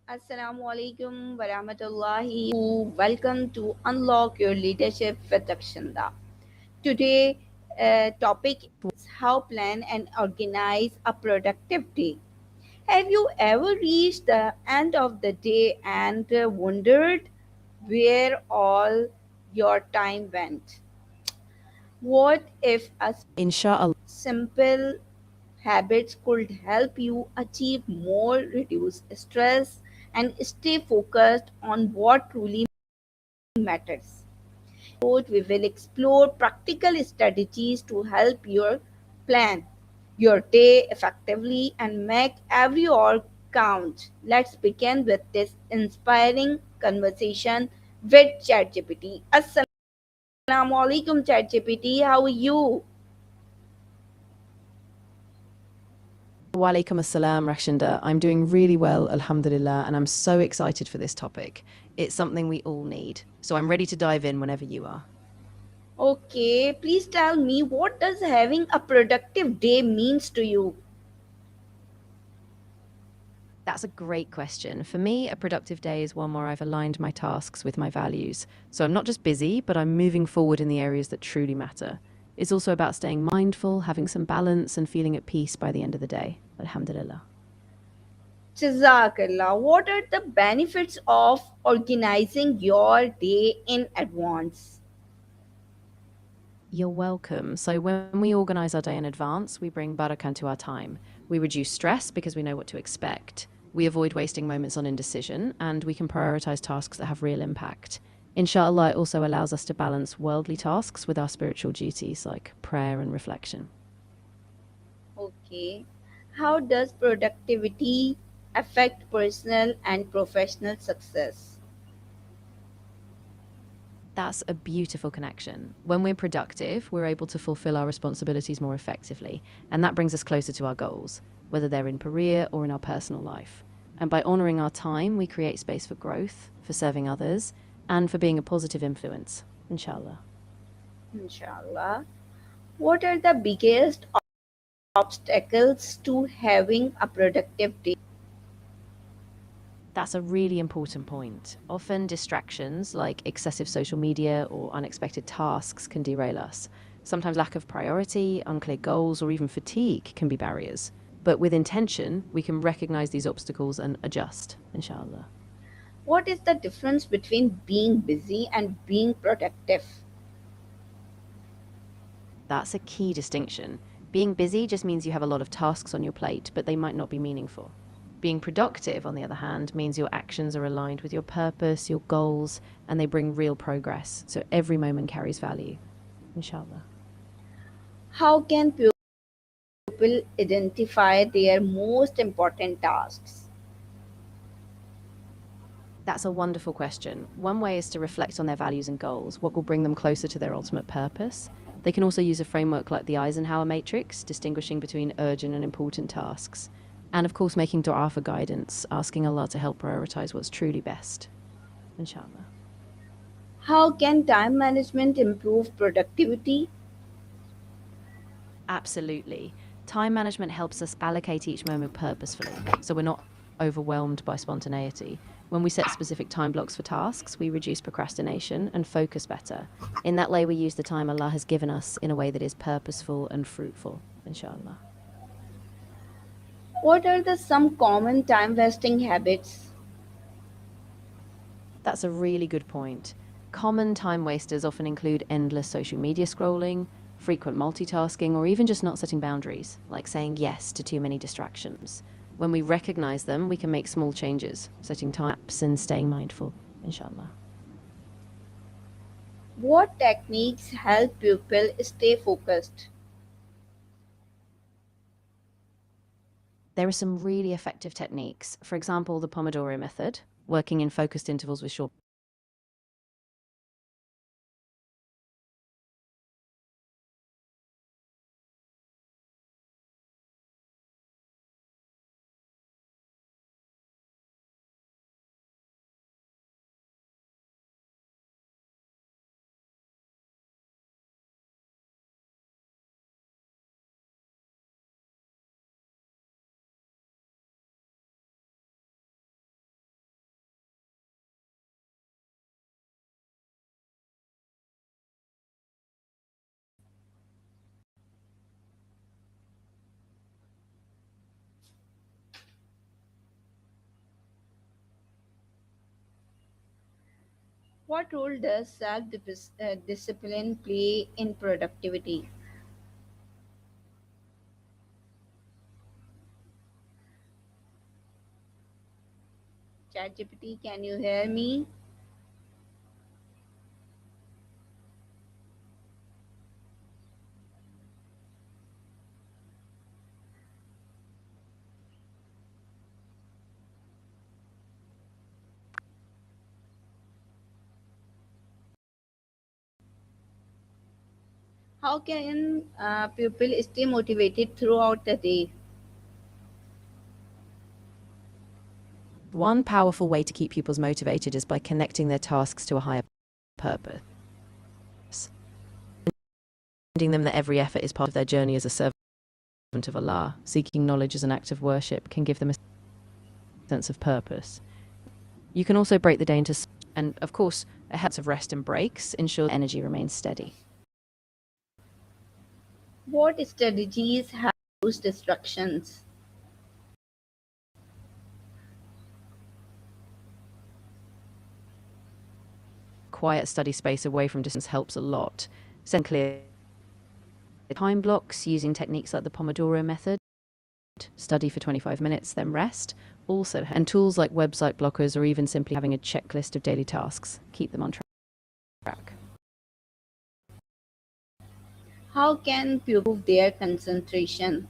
Assalamu alaikum warahmatullahi. Welcome to Unlock Your Leadership with Rakhshinda. Today, topic is how plan and organize a productive day. Have you ever reached the end of the day and wondered where all your time went? What if a Inshallah. simple habits could help you achieve more, reduce stress, and stay focused on what truly matters. We will explore practical strategies to help you plan your day effectively and make every hour count. Let's begin with this inspiring conversation with ChatGPT. Assalamu alaikum, ChatGPT. How are you? Walaikum assalam, Rakhshinda. I'm doing really well, alhamdulillah, and I'm so excited for this topic. It's something we all need. So I'm ready to dive in whenever you are. Okay, please tell me what does having a productive day means to you? That's a great question. For me, a productive day is one where I've aligned my tasks with my values. So I'm not just busy, but I'm moving forward in the areas that truly matter. It's also about staying mindful, having some balance, and feeling at peace by the end of the day. Alhamdulillah. Jazakallah. What are the benefits of organizing your day in advance? You're welcome. So, when we organize our day in advance, we bring barakah into our time. We reduce stress because we know what to expect. We avoid wasting moments on indecision, and we can prioritize tasks that have real impact. Inshallah, it also allows us to balance worldly tasks with our spiritual duties like prayer and reflection. Okay. How does productivity affect personal and professional success? That's a beautiful connection. When we're productive, we're able to fulfill our responsibilities more effectively, and that brings us closer to our goals, whether they're in career or in our personal life. And by honoring our time, we create space for growth, for serving others, and for being a positive influence, inshallah. Inshallah. What are the biggest obstacles to having a productive day? That's a really important point. Often, distractions like excessive social media or unexpected tasks can derail us. Sometimes, lack of priority, unclear goals, or even fatigue can be barriers. But with intention, we can recognize these obstacles and adjust, inshallah. What is the difference between being busy and being productive? That's a key distinction. Being busy just means you have a lot of tasks on your plate, but they might not be meaningful. Being productive, on the other hand, means your actions are aligned with your purpose, your goals, and they bring real progress. So every moment carries value, inshallah. How can people identify their most important tasks? That's a wonderful question. One way is to reflect on their values and goals, what will bring them closer to their ultimate purpose. They can also use a framework like the Eisenhower Matrix, distinguishing between urgent and important tasks. And of course, making dua for guidance, asking Allah to help prioritize what's truly best. Inshallah. How can time management improve productivity? Absolutely. Time management helps us allocate each moment purposefully, so we're not overwhelmed by spontaneity. When we set specific time blocks for tasks, we reduce procrastination and focus better. In that way, we use the time Allah has given us in a way that is purposeful and fruitful, inshallah. What are the some common time wasting habits? That's a really good point. Common time wasters often include endless social media scrolling, frequent multitasking, or even just not setting boundaries, like saying yes to too many distractions. When we recognize them, we can make small changes, setting times and staying mindful, inshallah. What techniques help people stay focused? There are some really effective techniques. For example, the Pomodoro method, working in focused intervals with short What role does self discipline play in productivity? ChatGPT, can you hear me? How can people stay motivated throughout the day? One powerful way to keep pupils motivated is by connecting their tasks to a higher purpose. Reminding them that every effort is part of their journey as a servant of Allah, seeking knowledge as an act of worship, can give them a sense of purpose. You can also break the day into, and of course, a habit of rest and breaks ensure energy remains steady. What strategies have used distractions? Quiet study space away from distance helps a lot. Send clear time blocks using techniques like the Pomodoro method. Study for 25 minutes, then rest. Also, and tools like website blockers or even simply having a checklist of daily tasks keep them on track. How can pupils improve their concentration?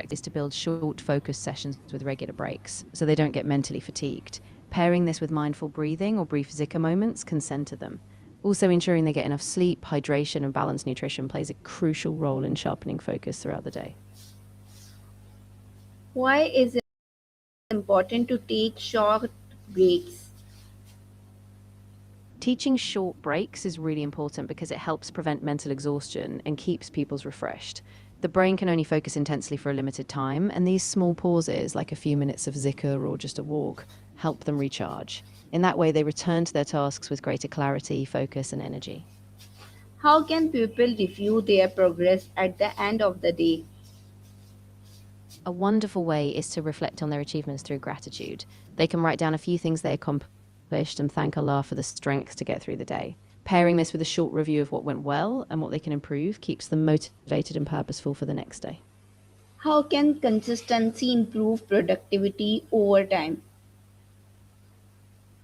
Is to build short, focused sessions with regular breaks so they don't get mentally fatigued. Pairing this with mindful breathing or brief zikr moments can center them. Also, ensuring they get enough sleep, hydration, and balanced nutrition plays a crucial role in sharpening focus throughout the day. Why is it important to take short breaks? Teaching short breaks is really important because it helps prevent mental exhaustion and keeps pupils refreshed. The brain can only focus intensely for a limited time, and these small pauses, like a few minutes of zikr or just a walk, help them recharge. In that way, they return to their tasks with greater clarity, focus, and energy. How can people review their progress at the end of the day? A wonderful way is to reflect on their achievements through gratitude. They can write down a few things they accomplished and thank Allah for the strength to get through the day. Pairing this with a short review of what went well and what they can improve keeps them motivated and purposeful for the next day. How can consistency improve productivity over time?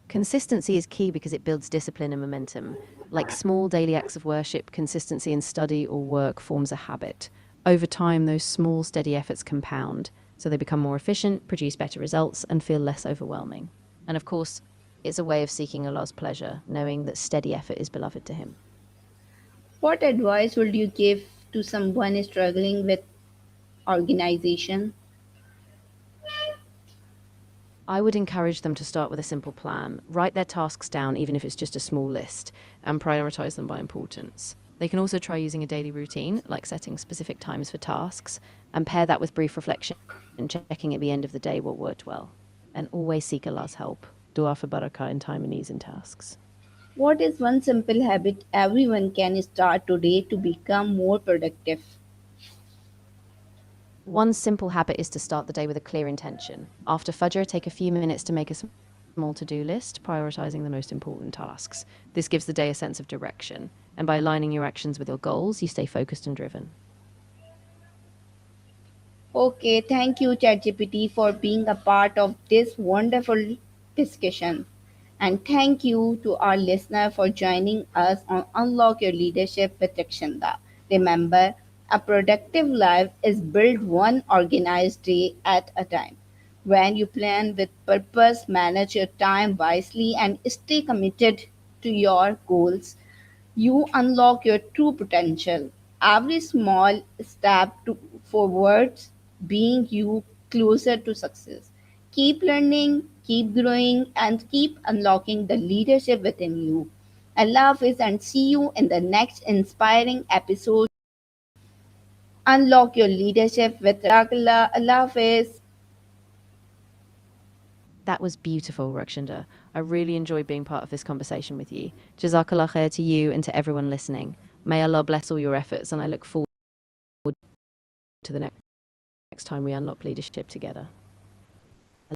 Consistency is key because it builds discipline and momentum. Like small daily acts of worship, consistency in study or work forms a habit. Over time, those small, steady efforts compound, so they become more efficient, produce better results, and feel less overwhelming. And of course, it's a way of seeking Allah's pleasure, knowing that steady effort is beloved to Him. What advice would you give to someone struggling with organization? I would encourage them to start with a simple plan, write their tasks down, even if it's just a small list, and prioritize them by importance. They can also try using a daily routine, like setting specific times for tasks, and pair that with brief reflection and checking at the end of the day what worked well. And always seek Allah's help. Dua for barakah in time and ease in tasks. What is one simple habit everyone can start today to become more productive? One simple habit is to start the day with a clear intention. After Fajr, take a few minutes to make a small to-do list, prioritizing the most important tasks. This gives the day a sense of direction, and by aligning your actions with your goals, you stay focused and driven. Okay, thank you, ChatGPT, for being a part of this wonderful discussion. And thank you to our listener for joining us on Unlock Your Leadership with Rakhshinda. Remember, a productive life is built one organized day at a time. When you plan with purpose, manage your time wisely, and stay committed to your goals, you unlock your true potential. Every small step forwards being you closer to success. Keep learning, keep growing, and keep unlocking the leadership within you. Allah Hafiz and see you in the next inspiring episode. Unlock your leadership with Allah. Allah Hafiz. That was beautiful, Rakhshinda. I really enjoyed being part of this conversation with you. Jazakallah khair to you and to everyone listening. May Allah bless all your efforts, and I look forward to the next time we unlock leadership together.